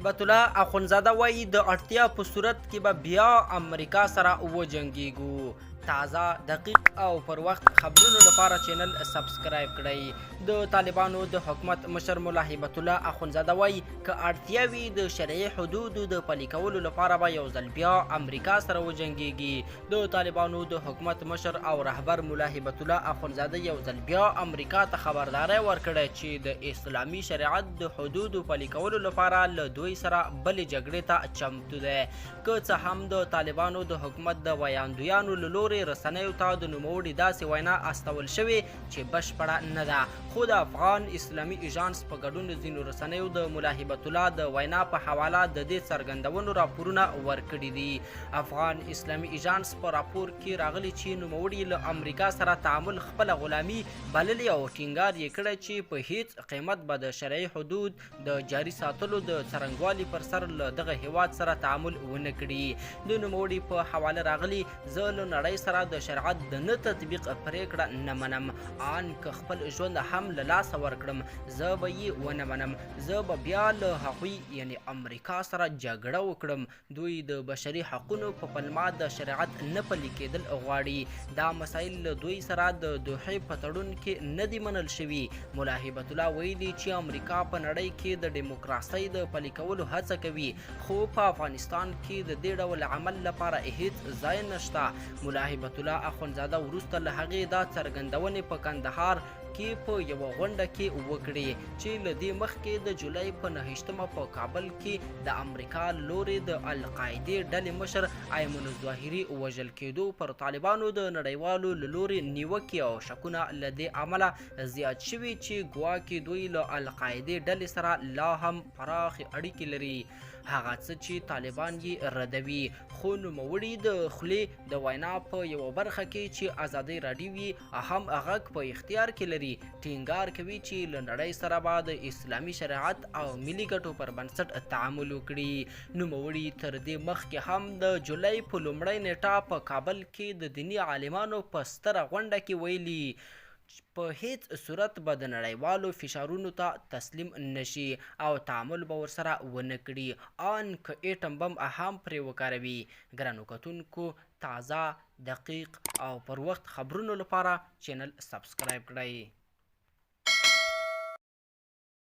هیبت الله اخونزاده وایي د اړتیا په صورت کې به بیا امریکا سره وجنګیږو. تازه دقیق او پر وخت خبرونو لپاره چینل سبسکرایب کړئ. د طالبانو د حکومت مشر ملا هیبت الله اخونزاده وایي که اړتیا وي د شرعي حدودو د پلي کولو لپاره به یو ځل بیا امریکا سره وجنګیږي. د طالبانو د حکومت مشر او رهبر ملا هیبت الله اخونزاده یو ځل بیا امریکا ته خبرداری ورکړی چې د اسلامي شریعت د حدودو پلي کولو لپاره له دوی سره بلې جګړې ته چمتو دی. که څه هم د طالبانو د حکومت د ویاندویانو له لورې رسنیو ته د نوموړي داسې وینا استول شوې چې بشپړه نه ده، خو د افغان اسلامي ایژانس په ګډون ځینو رسنیو د ملا هیبت الله د وینا په حواله د دې څرګندونو راپورونه ورکړي دي. افغان اسلامي ایژانس په راپور کې راغلي چې نوموړي له امریکا سره تعامل خپله غلامي بللي او ټینګار یې کړی چې په هیڅ قیمت به د شرعي حدود د جاري ساتلو د څرنګوالي پر سر له دغه هیواد سره تعامل ونه کړي. د نوموړي په حواله راغلي زه له نړۍ سره د شریعت د نه تطبیق پریکړه نه منم، ان که خپل ژوند هم له لاسه ورکړم زه به یې ونه منم. زه به بیا له هغوی یعنی امریکا سره جګړه وکړم. دوی د بشري حقونو په پلمه د شریعت نه پلي کېدل غواړي. دا مسایل له دوی سره د دوحې په تړون کې نه دي منل شوي. ملا هیبت الله ویلي چې امریکا په نړۍ کې د ډیموکراسۍ د پلي کولو هڅه کوي، خو په افغانستان کې د دې ډول عمل لپاره هیڅ ځای نشته. ملا هیبت الله اخونزاده وروسته له هغې دا څرګندونې په کندهار کې په یوه غونډه کې وکړې چې له دې مخکې د جولای په 9 په کابل کې د امریکا لورې د القاعدې ډلې مشر ایمن الظاهري وژل کېدو پر طالبانو د نړیوالو له لورې نیوکې او شکونه له دې امله زیات شوي چې ګواکې دوی له القاعدې ډلې سره لا هم پراخې اړیکې لري. هغه څه چې طالبان یې ردوي، خو نوموړي د خولې د وینا په یوه برخه کې چې ازادۍ راډیو یې هم غږ په اختیار کې لري ټینګار کوي چې له نړۍ سره به د اسلامي شریعت او ملي ګټو پر بنسټ تعامل وکړي. نوموړي تر دې مخکې هم د جولای په 1 نیټه په کابل کې د دیني عالمانو په ستره غونډه کې ویلي په هیڅ صورت به د نړیوالو فشارونو ته تسلیم نشي او تعامل به ورسره ونه کړي، ان که ایټم بم هم پرې وکاروي. ګرانو کتونکو، تازه دقیق او پر وخت خبرونو لپاره چینل سبسکرایب کړئ.